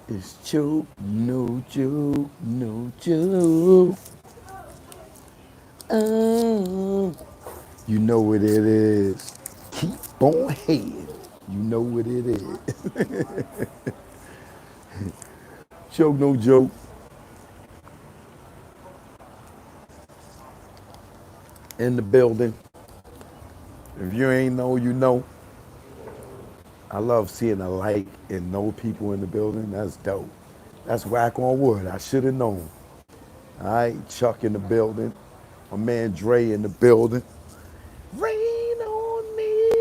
It's joke, no joke, no joke. Oh, you know what it is. Keep on head. You know what it is. Joke, no joke. In the building. If you ain't know, you know. I love seeing a light and no people in the building. That's dope. That's whack on wood. I should have known. All right, Chuck in the building. My man Dre in the building. Rain on me.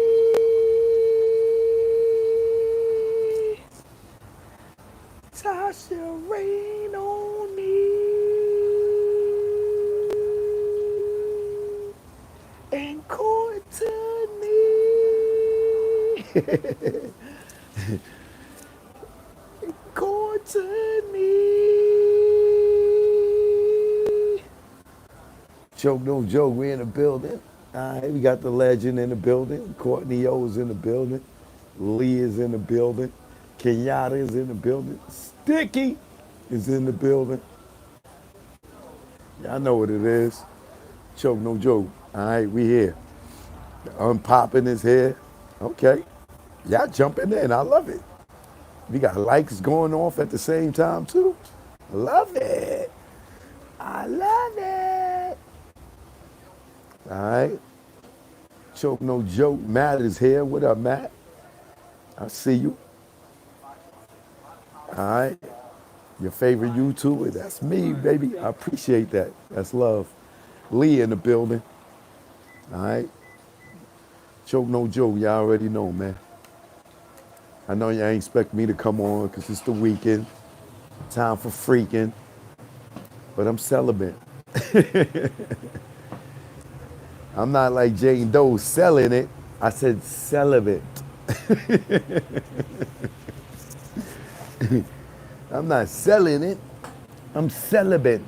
Tasha, rain on me. And Courtney. Courtney. Joke, no joke. We in the building. All right, we got the legend in the building. Courtney O is in the building. Lee is in the building. Kenyatta is in the building. Sticky is in the building. Y'all know what it is. Choke, no joke. All right, we here. The unpopping is here. Okay. Y'all jumping in. I love it. We got likes going off at the same time, too. Love it. I love it. All right. Choke, no joke. Matt is here. What up, Matt? I see you. All right. Your favorite YouTuber? That's me, baby. I appreciate that. That's love. Lee in the building. All right. Choke, no joke. Y'all already know, man. I know y'all ain't expect me to come on because it's the weekend. Time for freaking. But I'm celibate. I'm not like Jane Doe selling it. I said celibate. I'm not selling it. I'm celibate.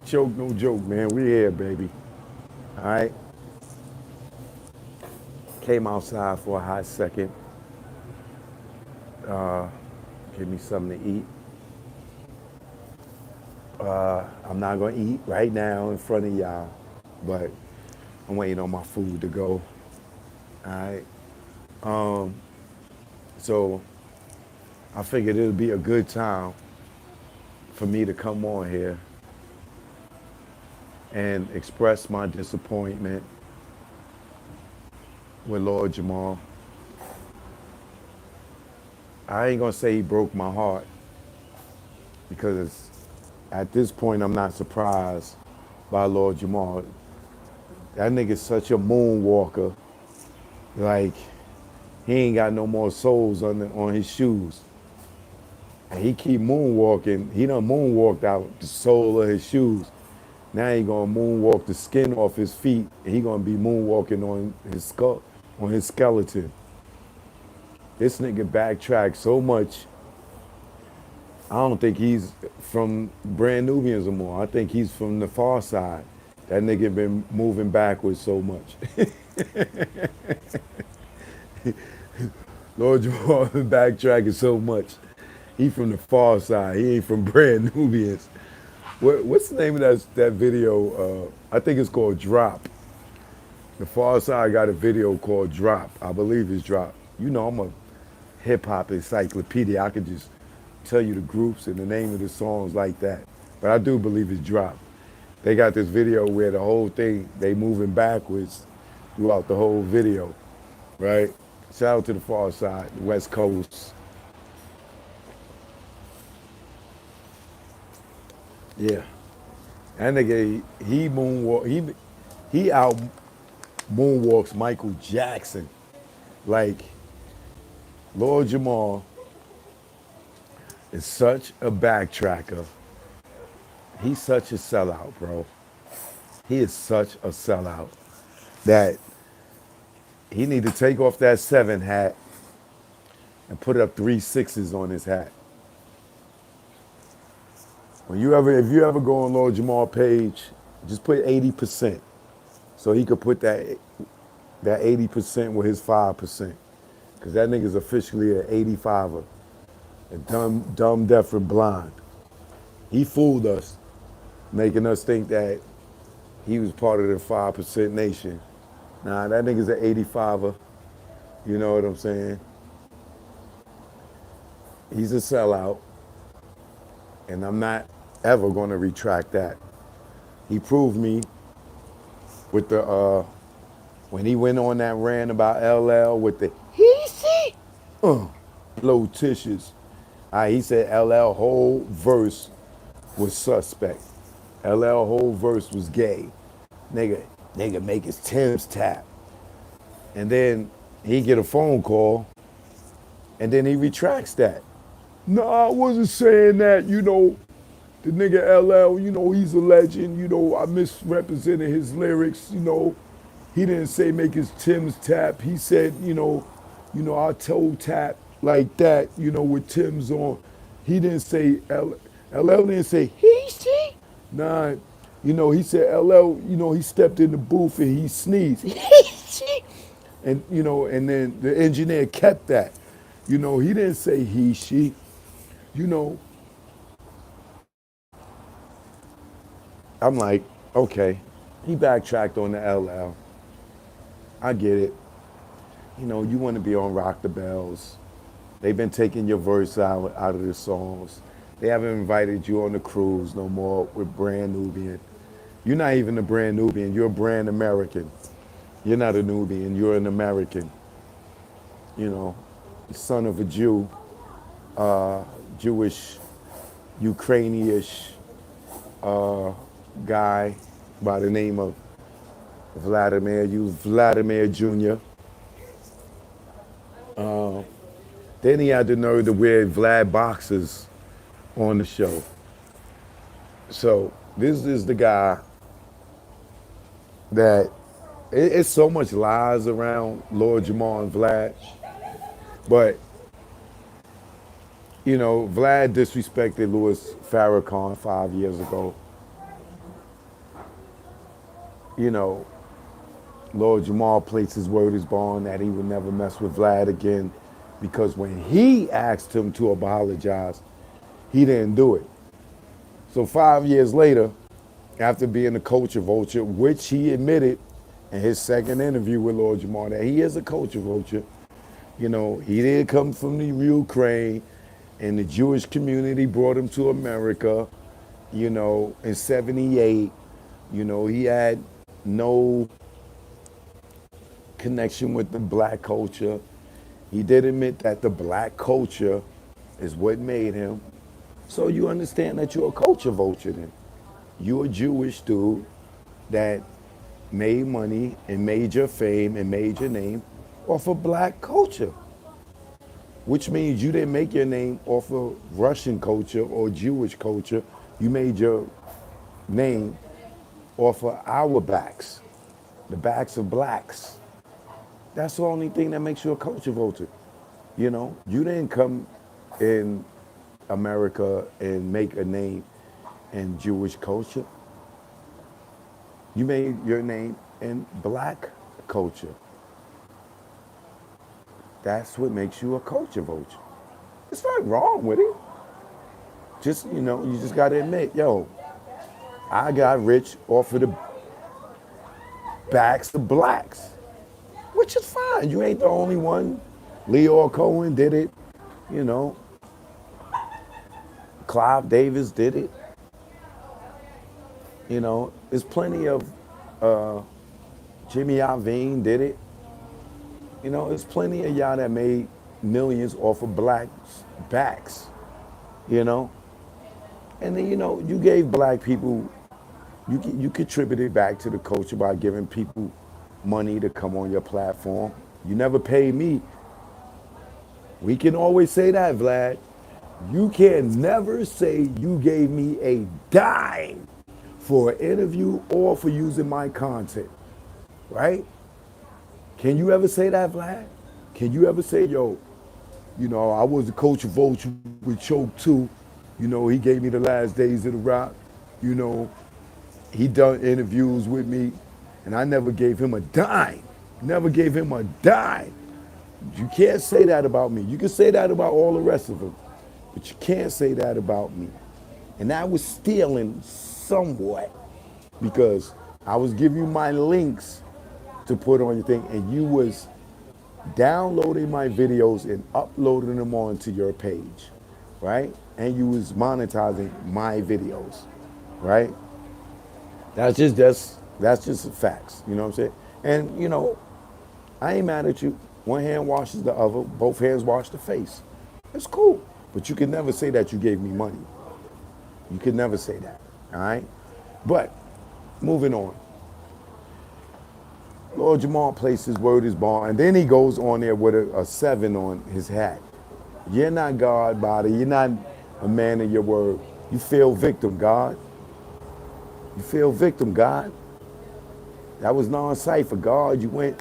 Choke, no joke, man. We here, baby. All right. Came outside for a hot second. Give me something to eat. I'm not gonna eat right now in front of y'all, but I'm waiting on my food to go. All right. So I figured it would be a good time for me to come on here and express my disappointment with Lord Jamar. I ain't gonna say he broke my heart because at this point I'm not surprised by Lord Jamar. That nigga's such a moonwalker. Like he ain't got no more soles on his shoes. And he keep moonwalking. He done moonwalked out the sole of his shoes. Now he gonna moonwalk the skin off his feet. And he gonna be moonwalking on his skull, on his skeleton. This nigga backtracked so much. I don't think he's from Brand Nubians anymore. I think he's from the far side. That nigga been moving backwards so much. Lord Jamal been backtracking so much. He from the far side. He ain't from Brand Nubians. What's the name of that video? I think it's called Drop. The Far Side got a video called Drop. I believe it's Drop. You know, I'm a hip hop encyclopedia. I could just tell you the groups and the name of the songs like that. But I do believe it's Drop. They got this video where the whole thing, they moving backwards throughout the whole video, right? Shout out to the Far Side, the West Coast. Yeah. That nigga, he out moonwalks Michael Jackson. Like, Lord Jamal is such a backtracker. He's such a sellout, bro. He is such a sellout that he need to take off that 7 hat and put up 3 6s on his hat. If you ever go on Lord Jamal page, just put 80%. So he could put that 80% with his 5%. Because that nigga's officially an 85er. A dumb, deaf, and blind. He fooled us, making us think that he was part of the 5% nation. Nah, that nigga's an 85er. You know what I'm saying? He's a sellout, and I'm not ever going to retract that. He proved me with the when he went on that rant about LL with the he see low tissues. He said LL whole verse was suspect. LL whole verse was gay. Nigga make his Tim's tap. And then he get a phone call, and then he retracts that. No, I wasn't saying that, the nigga LL, he's a legend, I misrepresented his lyrics, He didn't say make his Tim's tap. He said, I toe tap like that, with Tim's on. He didn't say, LL didn't say, he see? Nah, he said LL, he stepped in the booth and he sneezed. He see? And, and then the engineer kept that. He didn't say he, she. I'm like, okay. He backtracked on the LL. I get it. You want to be on Rock the Bells. They've been taking your verse out of the songs. They haven't invited you on the cruise no more with Brand Nubian. You're not even a Brand Nubian. You're a Brand American. You're not a Nubian. You're an American. Son of a Jew, Jewish, Ukrainian-ish guy by the name of Vladimir. You Vladimir Jr. Then he had the nerve to wear Vlad boxers on the show. So this is the guy that it's so much lies around Lord Jamar and Vlad, but Vlad disrespected Louis Farrakhan 5 years ago. Lord Jamar placed his word as bond that he would never mess with Vlad again, because when he asked him to apologize, he didn't do it. So 5 years later, after being a culture vulture, which he admitted in his second interview with Lord Jamar, that he is a culture vulture. He did come from the Ukraine, and the Jewish community brought him to America, in 78. He had no connection with the black culture. He did admit that the black culture is what made him. So you understand that you're a culture vulture then. You're a Jewish dude that made money and made your fame and made your name off of black culture, which means you didn't make your name off of Russian culture or Jewish culture. You made your name off of our backs, the backs of blacks. That's the only thing that makes you a culture vulture. You didn't come in America and make a name in Jewish culture. You made your name in black culture. That's what makes you a culture vulture. There's nothing wrong with it. Just, you just gotta admit, I got rich off of the backs of blacks, which is fine. You ain't the only one. Leo Cohen did it, Clive Davis did it. There's plenty of, Jimmy Iovine did it. There's plenty of y'all that made millions off of blacks' backs, And then, you gave black people, you contributed back to the culture by giving people money to come on your platform. You never paid me. We can always say that, Vlad. You can never say you gave me a dime for an interview or for using my content, right? Can you ever say that, Vlad? Can you ever say, I was the coach of Vulture with Choke 2. He gave me the last days of the rock. He done interviews with me, and I never gave him a dime. Never gave him a dime. You can't say that about me. You can say that about all the rest of them, but you can't say that about me. And I was stealing somewhat because I was giving you my links to put on your thing, and you was downloading my videos and uploading them onto your page, right? And you was monetizing my videos, right? That's just facts. You know what I'm saying? And I ain't mad at you. One hand washes the other. Both hands wash the face. It's cool. But you can never say that you gave me money. You could never say that. All right? But moving on. Lord Jamar placed his word is bond, and then he goes on there with a 7 on his hat. You're not God, body. You're not a man of your word. You feel victim, God. You feel victim, God. That was non-cipher, God. You went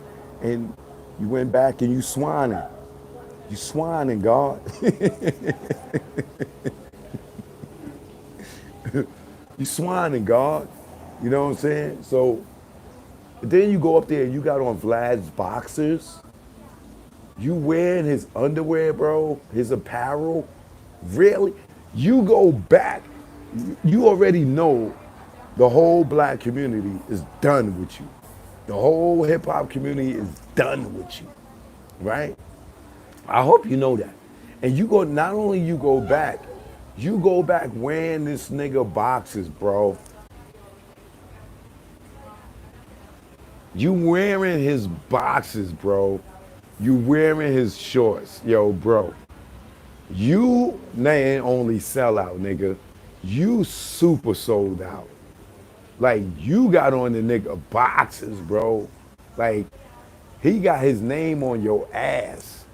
back and you swining. You swining, God. You swining, God. You know what I'm saying? So then you go up there and you got on Vlad's boxers. You wearing his underwear, bro, his apparel. Really? You go back. You already know the whole black community is done with you. The whole hip hop community is done with you, right? I hope you know that. And not only you go back wearing this nigga boxes, bro. You wearing his boxes, bro. You wearing his shorts, yo, bro. You ain't only sell out, nigga. You super sold out. Like, you got on the nigga boxes, bro. Like, he got his name on your ass.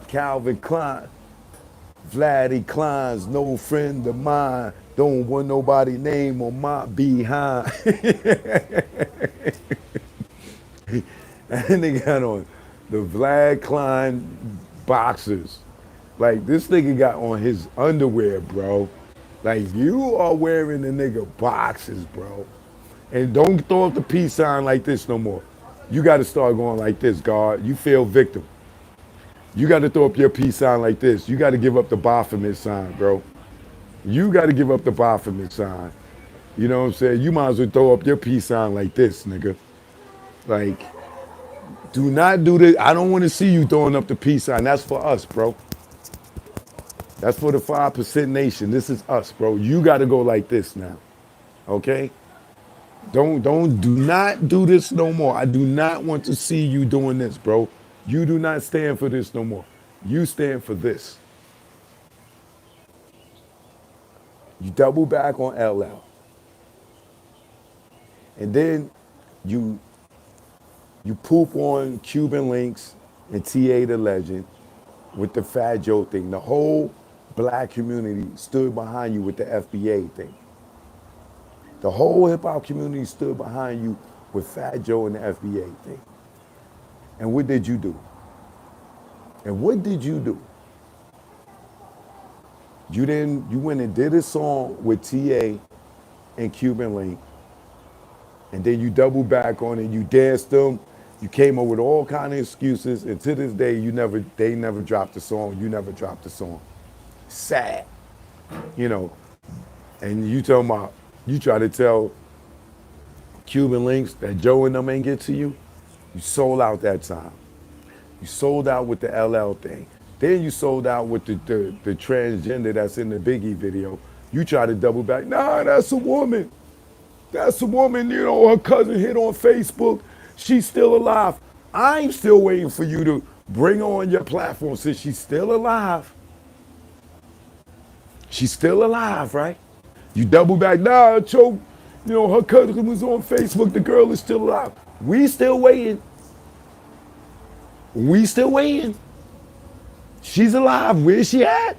Calvin Klein, Vlad Klein's no friend of mine. Don't want nobody name on my behind. And they got on the Vlad Klein boxers. Like, this nigga got on his underwear, bro. Like, you are wearing the nigga boxes, bro. And don't throw up the peace sign like this no more. You got to start going like this, God. You feel victim. You got to throw up your peace sign like this. You got to give up the Baphomet sign, bro. You got to give up the Baphomet sign. You know what I'm saying? You might as well throw up your peace sign like this, nigga. Like, do not do this. I don't want to see you throwing up the peace sign. That's for us, bro. That's for the 5% nation. This is us, bro. You got to go like this now. Okay? Do not do this no more. I do not want to see you doing this, bro. You do not stand for this no more. You stand for this. You double back on LL. And then you poop on Cuban links and TA the legend with the Fat Joe thing. The whole black community stood behind you with the FBA thing. The whole hip hop community stood behind you with Fat Joe and the FBA thing. And what did you do? And what did you do? You went and did a song with TA and Cuban Link, and then you doubled back on it, you danced them, you came up with all kind of excuses, and to this day, they never dropped the song, you never dropped the song. Sad, and you try to tell Cuban Links that Joe and them ain't get to you, you sold out that time. You sold out with the LL thing. Then you sold out with the transgender that's in the Biggie video. You try to double back. Nah, that's a woman. That's a woman, her cousin hit on Facebook. She's still alive. I'm still waiting for you to bring her on your platform since she's still alive. She's still alive, right? You double back. Nah, Choke, her cousin was on Facebook. The girl is still alive. We still waiting. We still waiting. She's alive. Where is she at?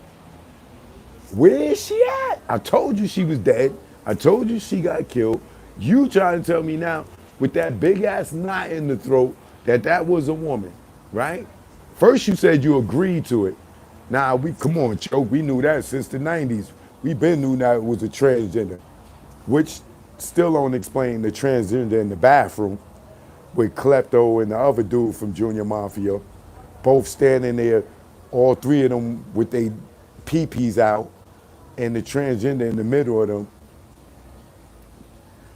Where is she at? I told you she was dead. I told you she got killed. You trying to tell me now with that big ass knot in the throat that was a woman, right? First you said you agreed to it. Now come on, Choke. We knew that since the 90s. We been knew that it was a transgender, which still don't explain the transgender in the bathroom. with Klepto and the other dude from Junior Mafia, both standing there, all three of them with their pee-pees out, and the transgender in the middle of them.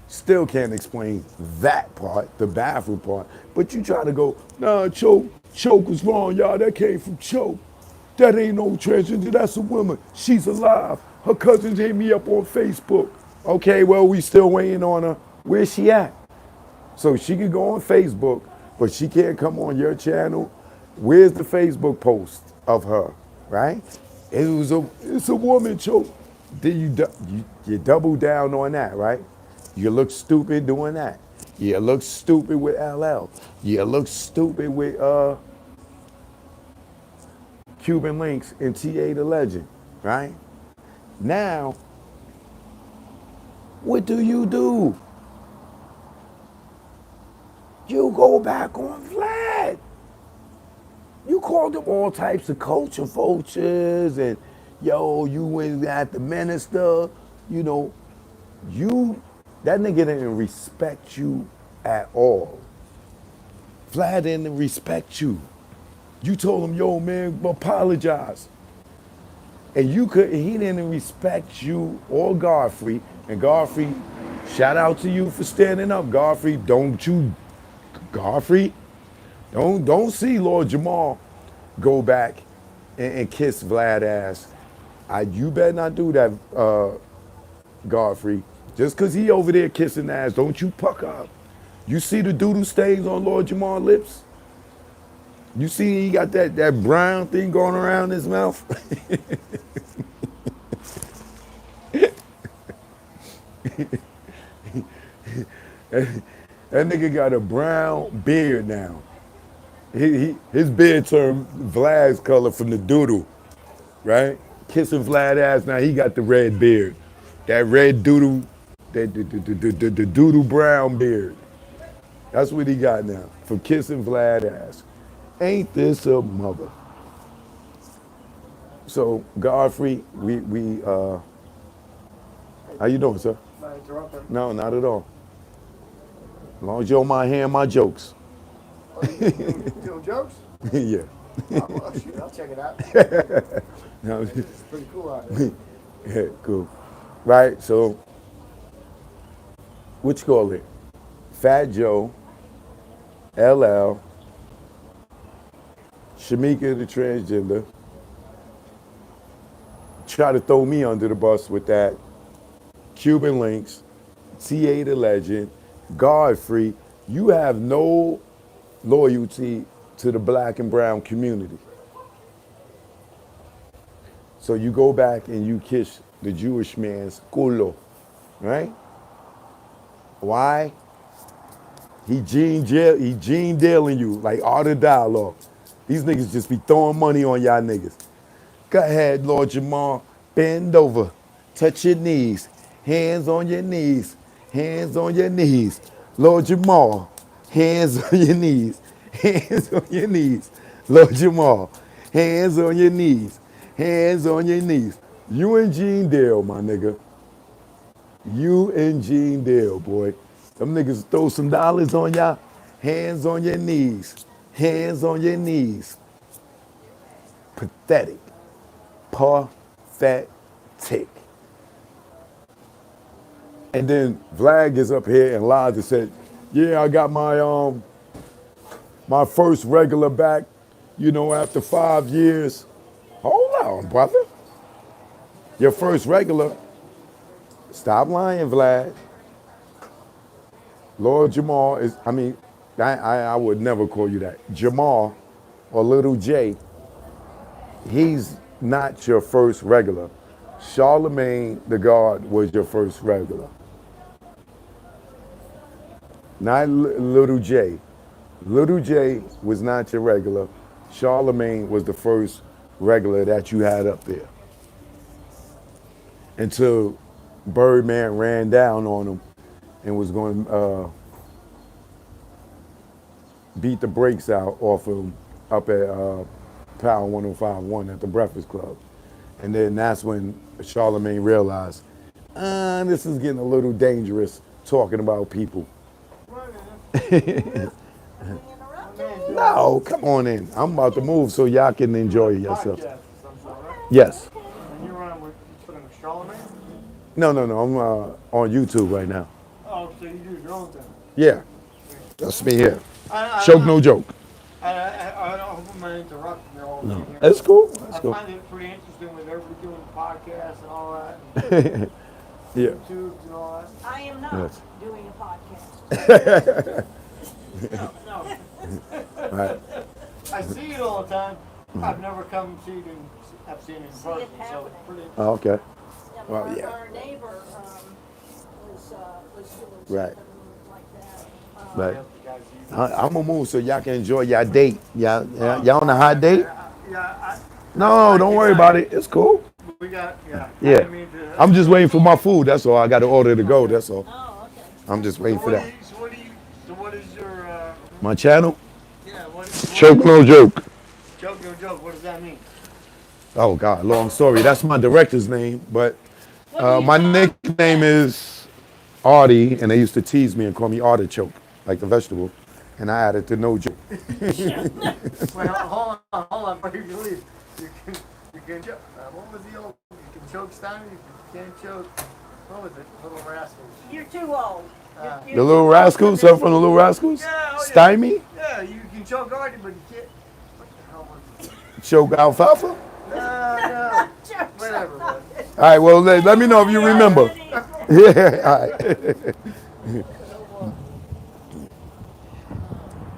Still can't explain that part, the bathroom part. But you try to go, nah, Choke was wrong, y'all. That came from Choke. That ain't no transgender, that's a woman. She's alive. Her cousins hit me up on Facebook. Okay, well, we still waiting on her. Where's she at? So she can go on Facebook, but she can't come on your channel. Where's the Facebook post of her, right? It's a woman, Choke. Then you double down on that, right? You look stupid doing that. You look stupid with LL. You look stupid with Cuban Links and TA the Legend, right? Now, what do? You go back on Vlad. You called them all types of culture vultures and, yo, you went at the minister, you know, that nigga didn't respect you at all. Vlad didn't respect you. You told him, yo, man, apologize. And he didn't respect you or Godfrey. And Godfrey, shout out to you for standing up. Godfrey, don't see Lord Jamar go back and kiss Vlad ass. You better not do that, Godfrey. Just because he over there kissing ass, don't you puck up. You see the doodle stains on Lord Jamar's lips? You see he got that brown thing going around his mouth? That nigga got a brown beard now. His beard turned Vlad's color from the doodle, right? Kissing Vlad ass, now he got the red beard. That red doodle, the doodle brown beard. That's what he got now, from kissing Vlad ass. Ain't this a mother? So, Godfrey, how you doing, sir? Not interrupting. No, not at all. As long as you don't mind hearing my jokes. Oh, you doing jokes? Yeah. Oh, well, shoot, I'll check it out. No, It's pretty cool out there. yeah, cool. Right, so, what you call it? Fat Joe, LL, Shamika the transgender, try to throw me under the bus with that. Cuban Links, TA the Legend, Godfrey, you have no loyalty to the black and brown community. So you go back and you kiss the Jewish man's culo, right? Why? He Gene dealing you like Art of Dialogue. These niggas just be throwing money on y'all niggas. Go ahead, Lord Jamar, bend over, touch your knees, hands on your knees, hands on your knees. Lord Jamar, hands on your knees, hands on your knees. Lord Jamar, hands on your knees, hands on your knees. You and Gene Dale, my nigga. You and Gene Dale, boy. Them niggas throw some dollars on y'all. Hands on your knees. Hands on your knees. Pathetic. Pathetic. And then Vlad gets up here and lies and said, yeah, I got my first regular back, after 5 years. Hold on, brother. Your first regular. Stop lying, Vlad. Lord Jamar is, I would never call you that. Jamar or Little J, he's not your first regular. Charlemagne the God was your first regular. Not Little J. Little J was not your regular. Charlemagne was the first regular that you had up there. Until Birdman ran down on him and was going to beat the brakes out off of him up at Power 105.1 at the Breakfast Club. And then that's when Charlemagne realized, this is getting a little dangerous talking about people. No, come on in. I'm about to move so y'all can enjoy yourself. Podcast of some sort, right? Yes. And you're on with Charlemagne? No, I'm on YouTube right now. Oh, so you do your own thing. Yeah, that's me here. I Joke, no joke. I don't mind interrupting you all the No, time here. that's cool. I That's cool. find it pretty interesting with everybody doing podcasts and all that, and Yeah. YouTubes and all that. I am not Yes. doing a podcast. No, Right. I see it all the time. I've never come and seen it. I've seen it in See it person, so happening. pretty. Oh, okay. Yeah, Well, our, yeah. our neighbor was doing Right. something like that. Right. You guys use it. I'm gonna move so y'all can enjoy y'all date. Y'all on a hot date? Yeah, No, don't worry about it. It's cool. we got, yeah. Yeah. I didn't mean to- I'm just waiting for my food. That's all. I got to order to go. That's all. Oh, okay. I'm just waiting for that. So what is your, My channel? yeah, what Choke no joke. joke, no joke, what does that mean? Oh God, long story. That's my director's name, but my nickname is Artie, and they used to tease me and call me Artichoke, like the vegetable, and I added the no joke. Wait, hold on, before you leave. You can joke. What was the old? You can choke Steiner, you can't choke. What was it? Little Rascals. You're too old. The Little Rascals, something from the Little Rascals? Yeah, oh, yeah. Stymie? Yeah, you can choke Artie, but you can't. What the hell was it? Choke alfalfa? All No, whatever, man. right, well, let me know if you remember. Yeah, all right.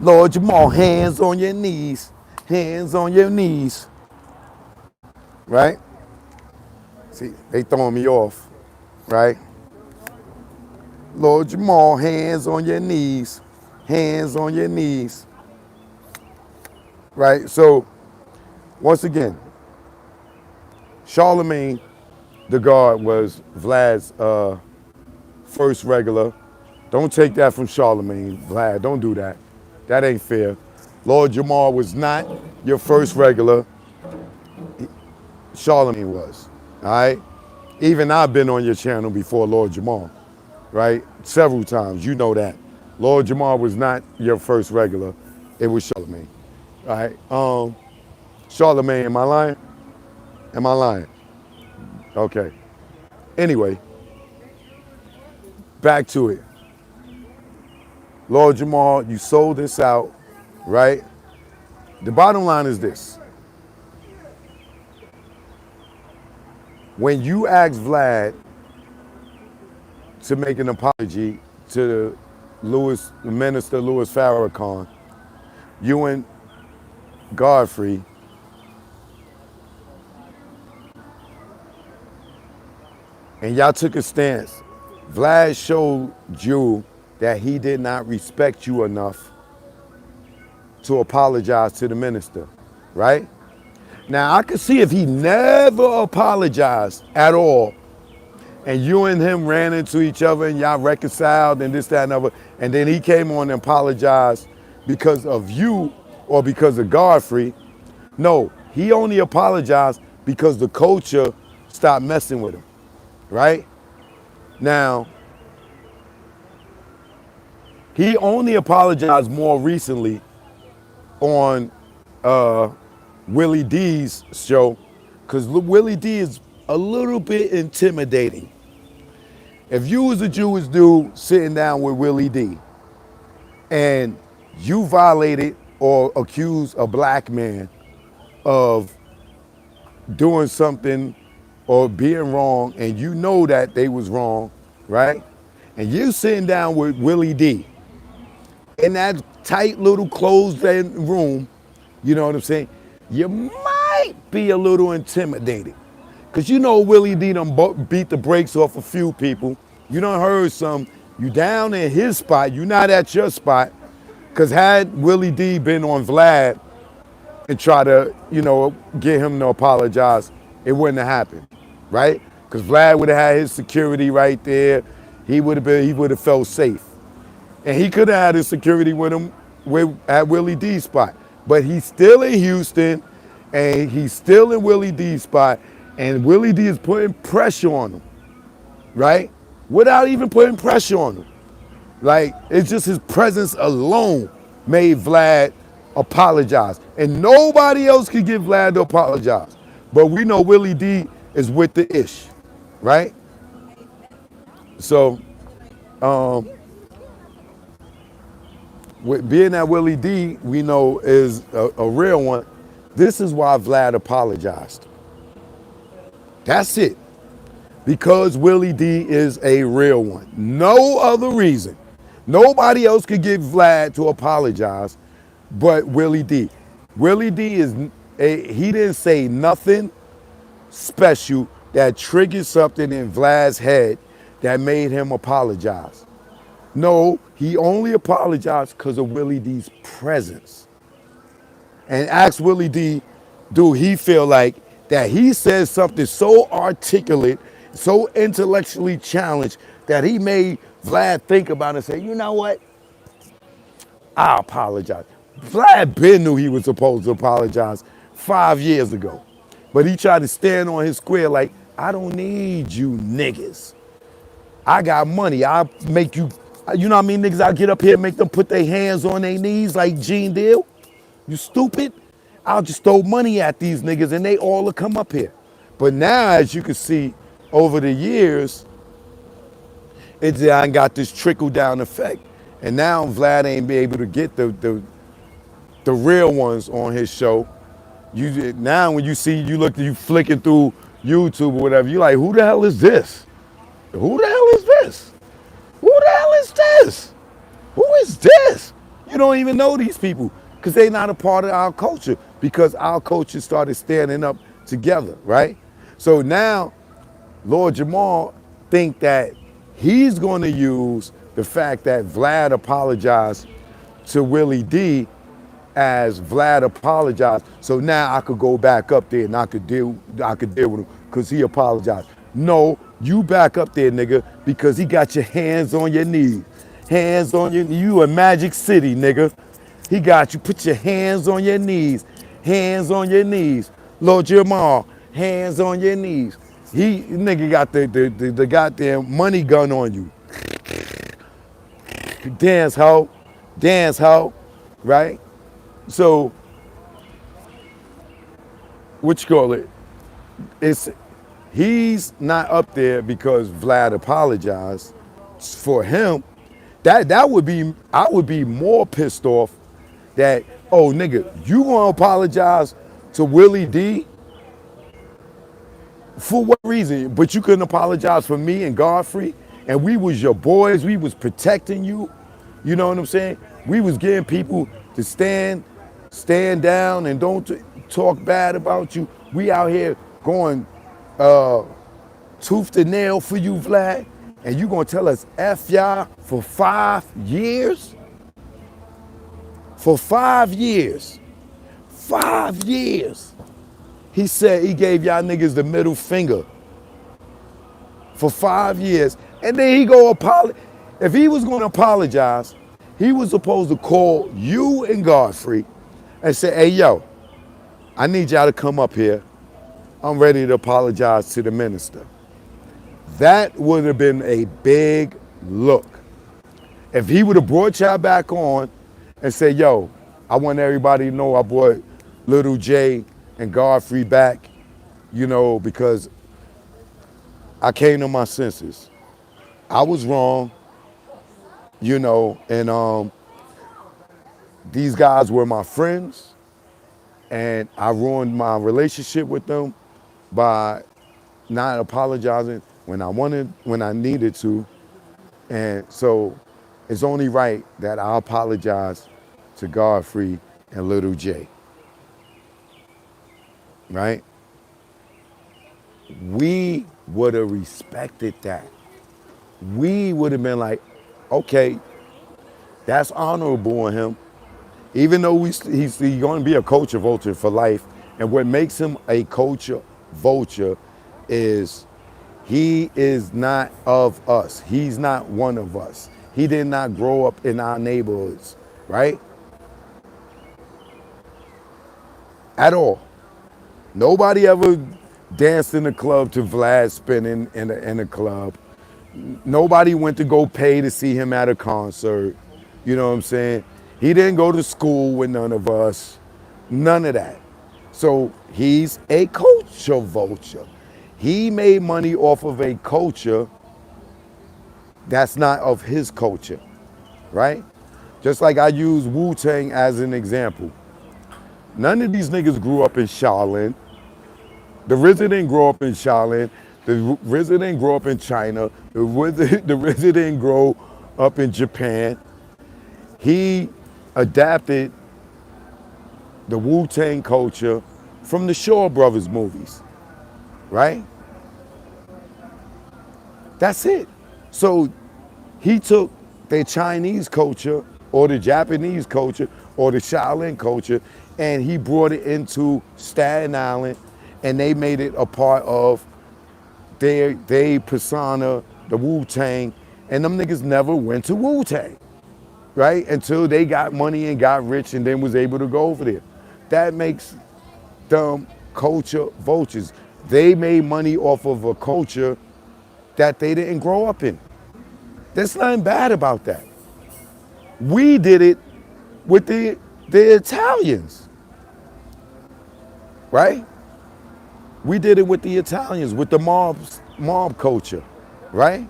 Lord Jamal, hands on your knees. Hands on your knees. Right? See, they throwing me off. Right? Lord Jamal, hands on your knees. Hands on your knees. Right? So, once again, Charlemagne the God was Vlad's first regular. Don't take that from Charlemagne, Vlad. Don't do that. That ain't fair. Lord Jamar was not your first regular. Charlemagne was. All right? Even I've been on your channel before Lord Jamar, right? Several times. You know that. Lord Jamar was not your first regular. It was Charlemagne. All right? Charlemagne, am I lying? Am I lying? Okay. Anyway, back to it. Lord Jamal, you sold this out, right? The bottom line is this. When you asked Vlad to make an apology to Minister Louis Farrakhan, you and Godfrey and y'all took a stance. Vlad showed you that he did not respect you enough to apologize to the minister, right? Now, I could see if he never apologized at all, and you and him ran into each other and y'all reconciled and this, that, and other, and then he came on and apologized because of you or because of Godfrey. No, he only apologized because the culture stopped messing with him, right? Now, he only apologized more recently on Willie D's show because Willie D is a little bit intimidating. If you was a Jewish dude sitting down with Willie D and you violated or accused a black man of doing something or being wrong and you know that they was wrong, right? And you sitting down with Willie D in that tight little closed room, you know what I'm saying? You might be a little intimidated. Cause you know Willie D done beat the brakes off a few people. You done heard some, you down in his spot, you not at your spot. Cause had Willie D been on Vlad and try to, get him to apologize, it wouldn't have happened, right? Cause Vlad would have had his security right there. He would have felt safe. And he could have had his security with him at Willie D's spot. But he's still in Houston, and he's still in Willie D's spot, and Willie D is putting pressure on him, right? Without even putting pressure on him. Like, it's just his presence alone made Vlad apologize. And nobody else could get Vlad to apologize. But we know Willie D is with the ish, right? So, with being that Willie D, we know is a real one, this is why Vlad apologized. That's it. Because Willie D is a real one. No other reason. Nobody else could get Vlad to apologize but Willie D. Willie D he didn't say nothing special that triggered something in Vlad's head that made him apologize. No, he only apologized because of Willie D's presence. And asked Willie D, do he feel like that he says something so articulate, so intellectually challenged that he made Vlad think about it and say, you know what? I apologize. Vlad Ben knew he was supposed to apologize 5 years ago. But he tried to stand on his square like, I don't need you niggas. I got money. I'll make you, you know what I mean, niggas, I'll get up here and make them put their hands on their knees like Gene Deal. You stupid? I'll just throw money at these niggas and they all will come up here. But now, as you can see, over the years, it's got this trickle down effect. And now Vlad ain't be able to get the real ones on his show. Now when you flicking through YouTube or whatever, you like, who the hell is this? Who the hell is this? Who the hell is this? Who is this? You don't even know these people because they're not a part of our culture because our culture started standing up together, right? So now Lord Jamar think that he's going to use the fact that Vlad apologized to Willie D as Vlad apologized. So now I could go back up there and I could deal with him because he apologized. No, you back up there, nigga, because he got your hands on your knees. Hands on your knees. You in Magic City, nigga. He got you. Put your hands on your knees. Hands on your knees. Lord Jamar, hands on your knees. Nigga got the goddamn money gun on you. Dance, hoe. Dance, hoe. Right? So, what you call it? He's not up there because Vlad apologized. For him, that would be, I would be more pissed off that, oh nigga, you gonna apologize to Willie D? For what reason? But you couldn't apologize for me and Godfrey, and we was your boys, we was protecting you. You know what I'm saying? We was getting people to stand down and don't talk bad about you. We out here going tooth to nail for you, Vlad, and you gonna tell us F y'all for 5 years? For 5 years. 5 years. He said he gave y'all niggas the middle finger for 5 years. And then he go apologize. If he was gonna apologize, he was supposed to call you and Godfrey and say, hey, yo, I need y'all to come up here. I'm ready to apologize to the minister. That would have been a big look. If he would have brought y'all back on and said, yo, I want everybody to know I brought Little J and Godfrey back, you know, because I came to my senses. I was wrong, you know, and these guys were my friends, and I ruined my relationship with them by not apologizing when I needed to. And so it's only right that I apologize to Godfrey and Little J. Right? We would have respected that. We would have been like, okay, that's honorable in him. Even though he's going to be a culture vulture for life, and what makes him a culture vulture is he is not of us. He's not one of us. He did not grow up in our neighborhoods, right? At all. Nobody ever danced in the club to Vlad spinning in a club. Nobody went to go pay to see him at a concert. You know what I'm saying? He didn't go to school with none of us, none of that. So he's a culture vulture. He made money off of a culture that's not of his culture, right? Just like I use Wu-Tang as an example. None of these niggas grew up in Shaolin. The RZA didn't grow up in Shaolin. The RZA didn't grow up in China. The RZA didn't grow up in Japan. He adapted the Wu-Tang culture from the Shaw Brothers movies, right? That's it. So he took the Chinese culture or the Japanese culture or the Shaolin culture and he brought it into Staten Island and they made it a part of their persona, the Wu-Tang, and them niggas never went to Wu-Tang, right? Until they got money and got rich and then was able to go over there. That makes them culture vultures. They made money off of a culture that they didn't grow up in. There's nothing bad about that. We did it with the Italians, right? We did it with the Italians, with the mob culture, right?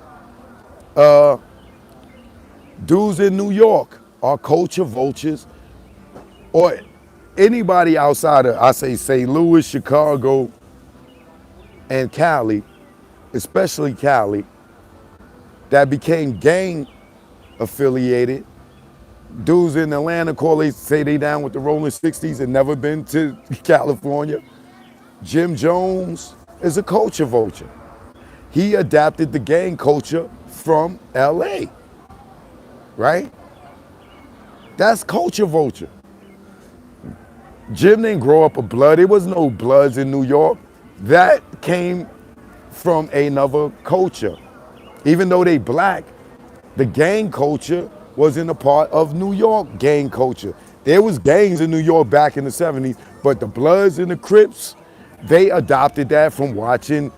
Dudes in New York are culture vultures, or anybody outside of, I say, St. Louis, Chicago, and Cali, especially Cali, that became gang affiliated. Dudes in Atlanta say they down with the Rolling 60s and never been to California. Jim Jones is a culture vulture. He adapted the gang culture from LA, right? That's culture vulture. Jim didn't grow up a blood. There was no Bloods in New York. That came from another culture. Even though they black, the gang culture wasn't a part of New York gang culture. There was gangs in New York back in the 70s, but the Bloods and the Crips, they adopted that from watching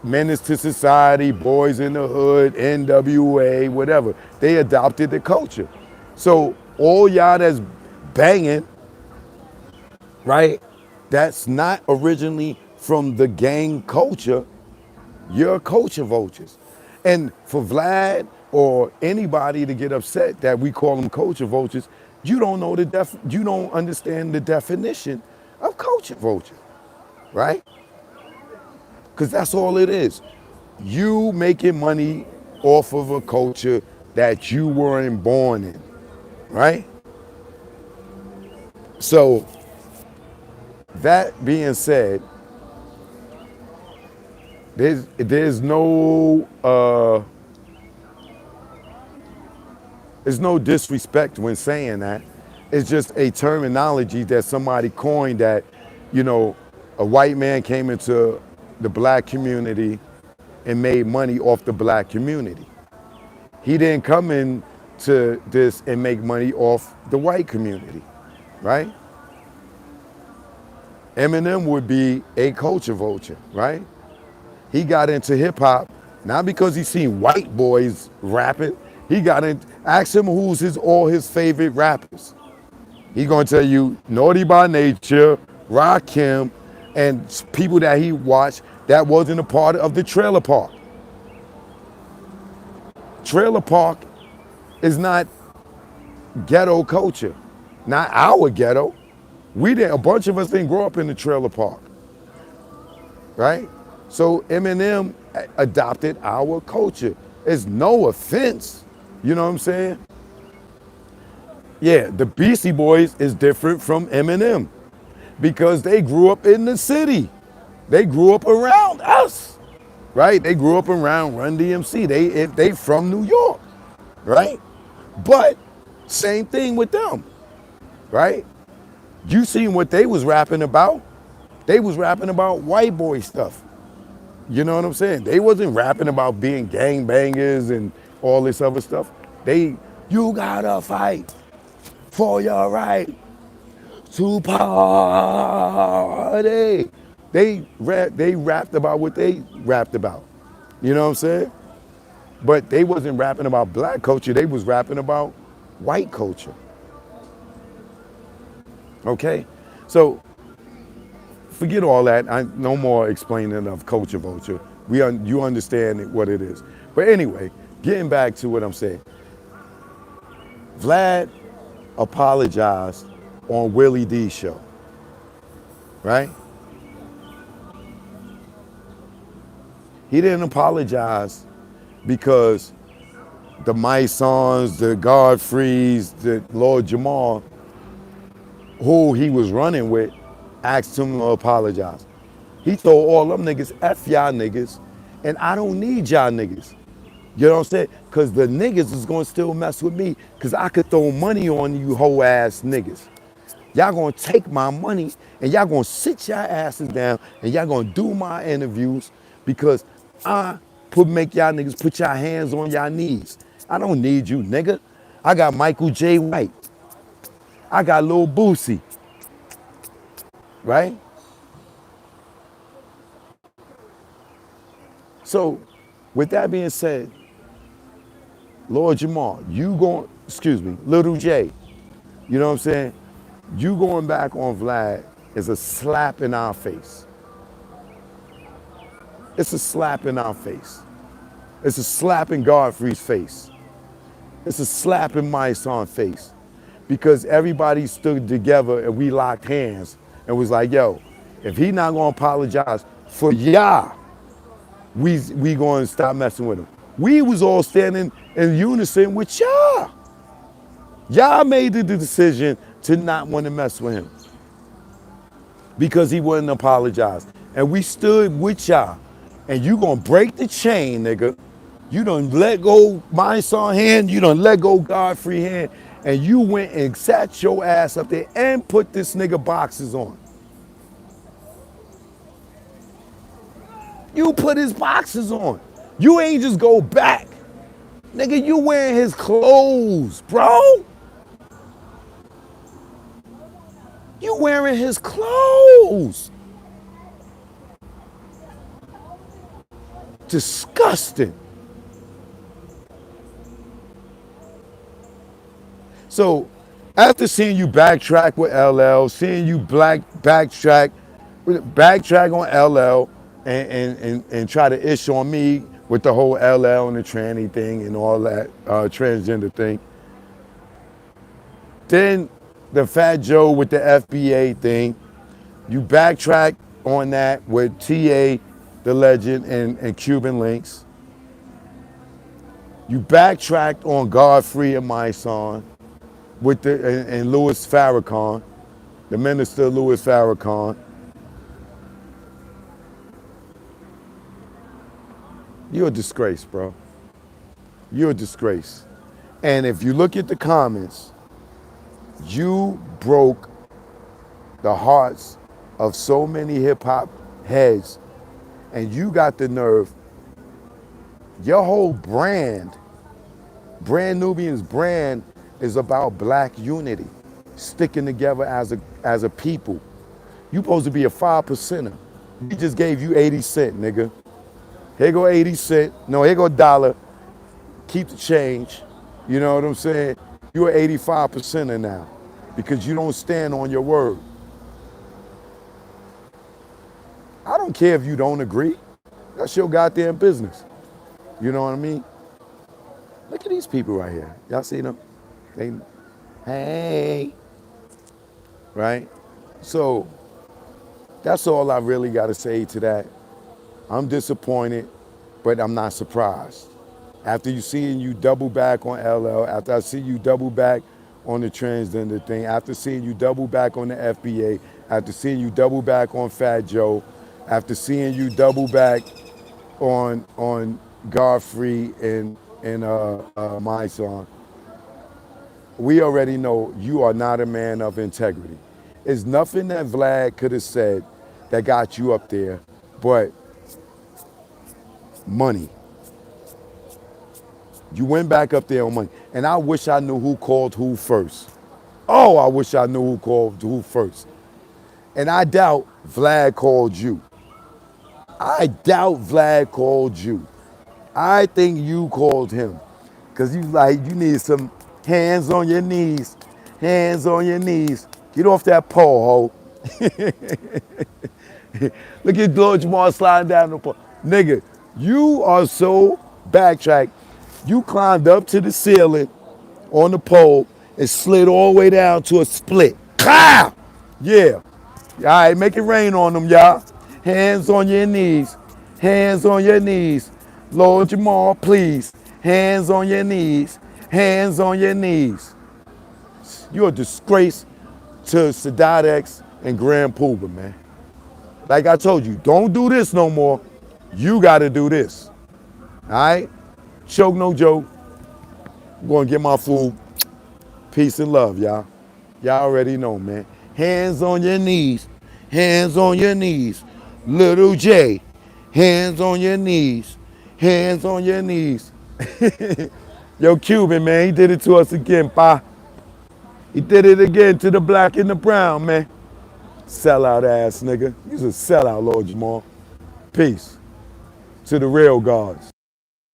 Menace to Society, Boys in the Hood, NWA, whatever. They adopted the culture. So all y'all that's banging, right, that's not originally from the gang culture, you're culture vultures. And for Vlad or anybody to get upset that we call them culture vultures, you don't know you don't understand the definition of culture vulture, right? Because that's all it is. You making money off of a culture that you weren't born in, right? So that being said, there's no disrespect when saying that. It's just a terminology that somebody coined that, you know, a white man came into the black community and made money off the black community. He didn't come into this and make money off the white community, right? Eminem would be a culture vulture, right? He got into hip hop not because he seen white boys rapping. He got in. Ask him who's all his favorite rappers. He gonna tell you Naughty by Nature, Rakim, and people that he watched that wasn't a part of the Trailer Park. Trailer Park is not ghetto culture, not our ghetto. A bunch of us didn't grow up in the Trailer Park, right? So Eminem adopted our culture. It's no offense, you know what I'm saying? Yeah, the Beastie Boys is different from Eminem because they grew up in the city. They grew up around us, right? They grew up around Run DMC. They from New York, right? But same thing with them, right? You seen what they was rapping about. They was rapping about white boy stuff. You know what I'm saying? They wasn't rapping about being gangbangers and all this other stuff. You gotta fight for your right to party. They rapped about what they rapped about. You know what I'm saying? But they wasn't rapping about black culture. They was rapping about white culture. Okay? So forget all that. No more explaining of culture vulture. You understand what it is. But anyway, getting back to what I'm saying. Vlad apologized on Willie D's show, right? He didn't apologize because the Mysons, the Godfreys, the Lord Jamar, who he was running with, asked him to apologize. He told all them niggas, F y'all niggas, and I don't need y'all niggas. You know what I'm saying? Because the niggas is going to still mess with me because I could throw money on you hoe ass niggas. Y'all going to take my money and y'all going to sit your asses down and y'all going to do my interviews because I make y'all niggas put your hands on y'all knees. I don't need you, nigga. I got Michael J. White. I got Lil Boosie, right? So, with that being said, Lord Jamar, Little J, you know what I'm saying? You going back on Vlad is a slap in our face. It's a slap in our face. It's a slap in Godfrey's face. It's a slap in my son's face. Because everybody stood together and we locked hands and was like, yo, if he not gonna apologize for y'all, we gonna stop messing with him. We was all standing in unison with y'all. Y'all made the decision to not want to mess with him because he wouldn't apologize. And we stood with y'all. And you gonna break the chain, nigga. You done let go my son hand, you done let go Godfrey hand, and you went and sat your ass up there and put this nigga boxes on. You put his boxes on. You ain't just go back. Nigga, you wearing his clothes, bro. You wearing his clothes. Disgusting. So after seeing you backtrack with LL, seeing you backtrack on LL and try to ish on me with the whole LL and the tranny thing and all that transgender thing. Then the Fat Joe with the FBA thing. You backtrack on that with TA, the legend, and Cuban links. You backtracked on Godfrey and my son with and Louis Farrakhan, the minister Louis Farrakhan. You're a disgrace, bro. You're a disgrace. And if you look at the comments, you broke the hearts of so many hip hop heads, and you got the nerve. Your whole brand Nubian's brand is about black unity, sticking together as a people. You supposed to be a 5%er. We just gave you 80 cents, nigga. Here go 80 cents. No, here go $1. Keep the change. You know what I'm saying? You're 85%er now because you don't stand on your word. I don't care if you don't agree. That's your goddamn business. You know what I mean? Look at these people right here. Y'all see them? Hey. Right? So that's all I really got to say to that. I'm disappointed, but I'm not surprised. After seeing you double back on LL, after I see you double back on the transgender thing, after seeing you double back on the FBA, after seeing you double back on Fat Joe, after seeing you double back on Godfrey and my son, we already know you are not a man of integrity. It's nothing that Vlad could have said that got you up there, but money. You went back up there on money. And I wish I knew who called who first. Oh, I wish I knew who called who first. And I doubt Vlad called you. I doubt Vlad called you. I think you called him. Because you need some hands on your knees. Hands on your knees. Get off that pole, ho. Look at Lord Jamar sliding down the pole. Nigga, you are so backtracked. You climbed up to the ceiling on the pole and slid all the way down to a split. Clow! Yeah. All right, make it rain on them, y'all. Hands on your knees. Hands on your knees. Lord Jamal, please. Hands on your knees. Hands on your knees. You're a disgrace to Sadadex and Grand Pooba, man. Like I told you, don't do this no more. You got to do this. All right? Choke no joke. I'm going to get my food. Peace and love, y'all. Y'all already know, man. Hands on your knees. Hands on your knees. Little J. Hands on your knees. Hands on your knees. Yo, Cuban, man, he did it to us again, pa. He did it again to the black and the brown, man. Sellout ass nigga. He's a sellout, Lord Jamal. Peace to the real gods.